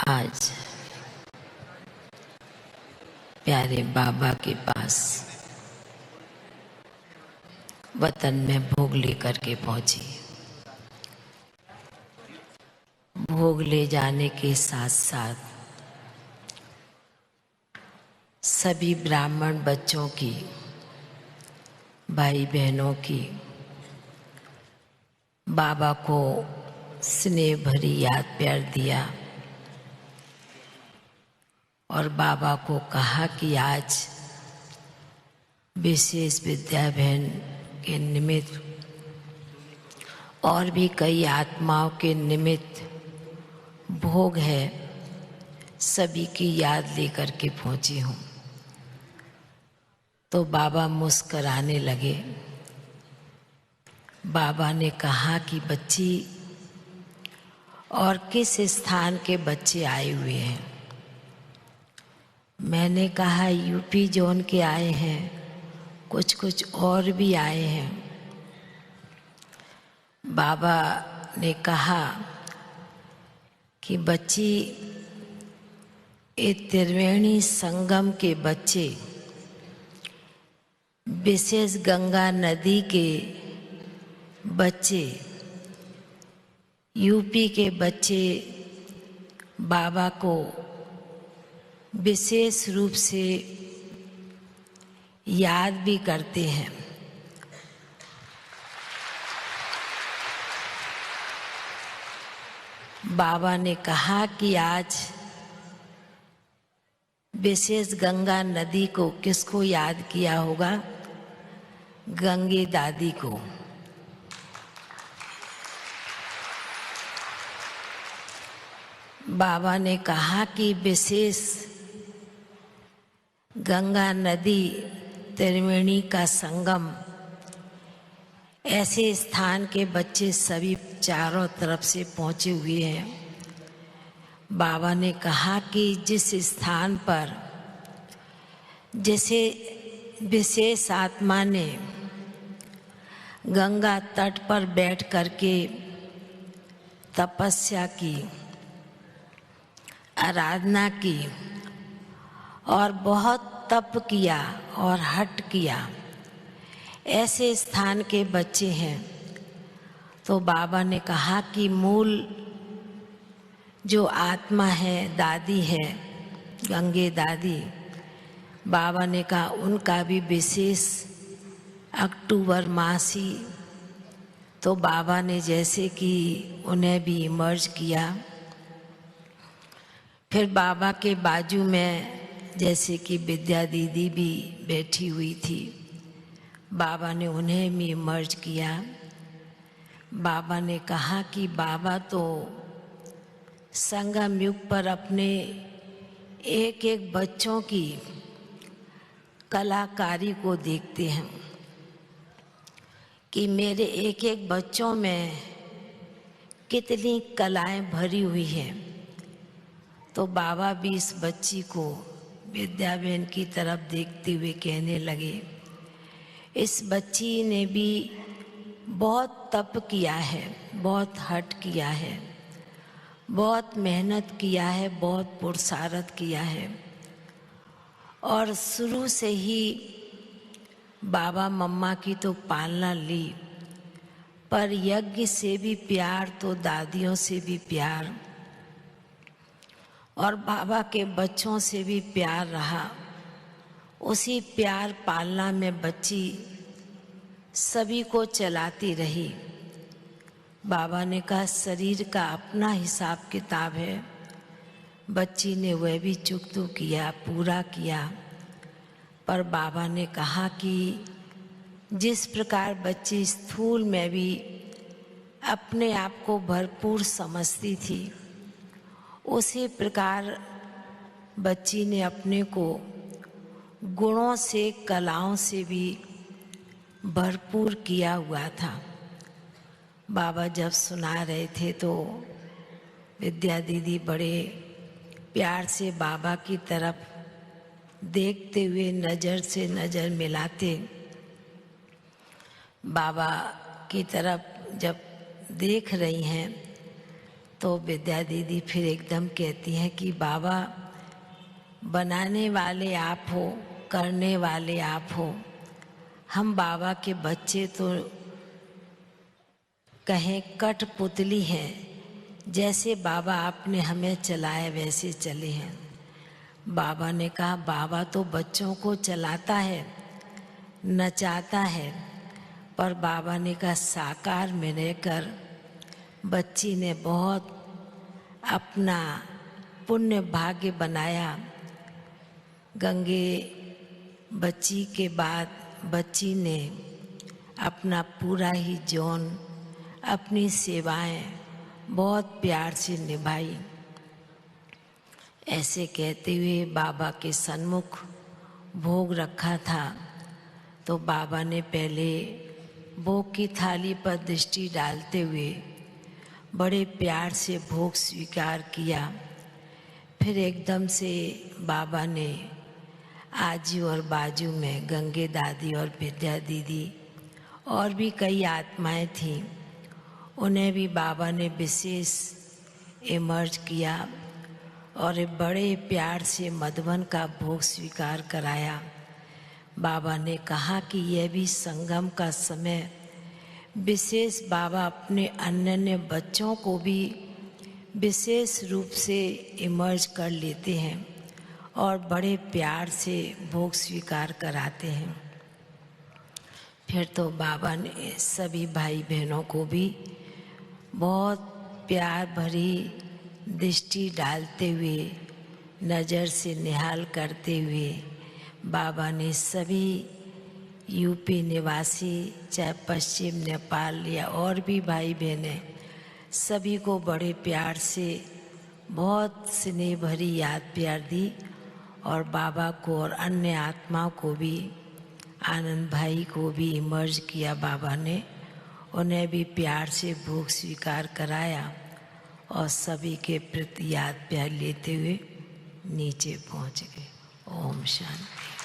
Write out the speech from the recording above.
आज प्यारे बाबा के पास वतन में भोग लेकर के पहुंची। भोग ले जाने के साथ साथ सभी ब्राह्मण बच्चों की, भाई बहनों की बाबा को स्नेह भरी याद प्यार दिया और बाबा को कहा कि आज विशेष विद्या बहन के निमित्त और भी कई आत्माओं के निमित्त भोग है, सभी की याद लेकर के पहुंची हूँ। तो बाबा मुस्कराने लगे। बाबा ने कहा कि बच्ची, और किस स्थान के बच्चे आए हुए हैं? मैंने कहा यूपी जोन के आए हैं, कुछ और भी आए हैं। बाबा ने कहा कि बच्ची, ये त्रिवेणी संगम के बच्चे, विशेष गंगा नदी के बच्चे, यूपी के बच्चे बाबा को विशेष रूप से याद भी करते हैं। बाबा ने कहा कि आज विशेष गंगा नदी को किसको याद किया होगा? गंगे दादी को। बाबा ने कहा कि विशेष गंगा नदी त्रिवेणी का संगम, ऐसे स्थान के बच्चे सभी चारों तरफ से पहुंचे हुए हैं। बाबा ने कहा कि जिस स्थान पर जैसे विशेष आत्मा ने गंगा तट पर बैठ करके तपस्या की, आराधना की और बहुत तप किया और हठ किया, ऐसे स्थान के बच्चे हैं। तो बाबा ने कहा कि मूल जो आत्मा है, दादी है, गंगे दादी, बाबा ने कहा उनका भी विशेष अक्टूबर मास ही। तो बाबा ने जैसे कि उन्हें भी इमर्ज किया। फिर बाबा के बाजू में जैसे कि विद्या दीदी भी बैठी हुई थी, बाबा ने उन्हें भी इमर्ज किया। बाबा ने कहा कि बाबा तो संगम युग पर अपने एक एक बच्चों की कलाकारी को देखते हैं कि मेरे एक एक बच्चों में कितनी कलाएं भरी हुई हैं। तो बाबा भी इस बच्ची को विद्या बहन की तरफ देखते हुए कहने लगे, इस बच्ची ने भी बहुत तप किया है, बहुत हठ किया है, बहुत मेहनत किया है, बहुत पुरुषार्थ किया है और शुरू से ही बाबा मम्मा की तो पालना ली, पर यज्ञ से भी प्यार तो दादियों से भी प्यार और बाबा के बच्चों से भी प्यार रहा। उसी प्यार पालना में बच्ची सभी को चलाती रही। बाबा ने कहा शरीर का अपना हिसाब किताब है, बच्ची ने वह भी चुकता किया, पूरा किया। पर बाबा ने कहा कि जिस प्रकार बच्ची स्थूल में भी अपने आप को भरपूर समझती थी, उसी प्रकार बच्ची ने अपने को गुणों से, कलाओं से भी भरपूर किया हुआ था। बाबा जब सुना रहे थे तो विद्या दीदी बड़े प्यार से बाबा की तरफ देखते हुए नज़र से नज़र मिलाते, बाबा की तरफ जब देख रही हैं तो विद्या दीदी फिर एकदम कहती हैं कि बाबा, बनाने वाले आप हो, करने वाले आप हो। हम बाबा के बच्चे तो कहें कठपुतली हैं, जैसे बाबा आपने हमें चलाए वैसे चले हैं। बाबा ने कहा, बाबा तो बच्चों को चलाता है, नचाता है, पर बाबा ने कहा साकार में रहकर बच्ची ने बहुत अपना पुण्य भाग्य बनाया। गंगे बच्ची के बाद बच्ची ने अपना पूरा ही जीवन अपनी सेवाएं बहुत प्यार से निभाई। ऐसे कहते हुए बाबा के सन्मुख भोग रखा था, तो बाबा ने पहले भोग की थाली पर दृष्टि डालते हुए बड़े प्यार से भोग स्वीकार किया। फिर एकदम से बाबा ने आजू और बाजू में गंगे दादी और विद्या दीदी और भी कई आत्माएं थीं, उन्हें भी बाबा ने विशेष इमर्ज किया और बड़े प्यार से मधुबन का भोग स्वीकार कराया। बाबा ने कहा कि यह भी संगम का समय विशेष बाबा अपने अन्य बच्चों को भी विशेष रूप से इमर्ज कर लेते हैं और बड़े प्यार से भोग स्वीकार कराते हैं। फिर तो बाबा ने सभी भाई बहनों को भी बहुत प्यार भरी दृष्टि डालते हुए, नज़र से निहाल करते हुए बाबा ने सभी यूपी निवासी, चाहे पश्चिम नेपाल या और भी भाई बहनें, सभी को बड़े प्यार से बहुत स्नेह भरी याद प्यार दी और बाबा को और अन्य आत्माओं को भी, आनंद भाई को भी इमर्ज किया बाबा ने, उन्हें भी प्यार से भोग स्वीकार कराया और सभी के प्रति याद प्यार लेते हुए नीचे पहुंच गए। ओम शांति।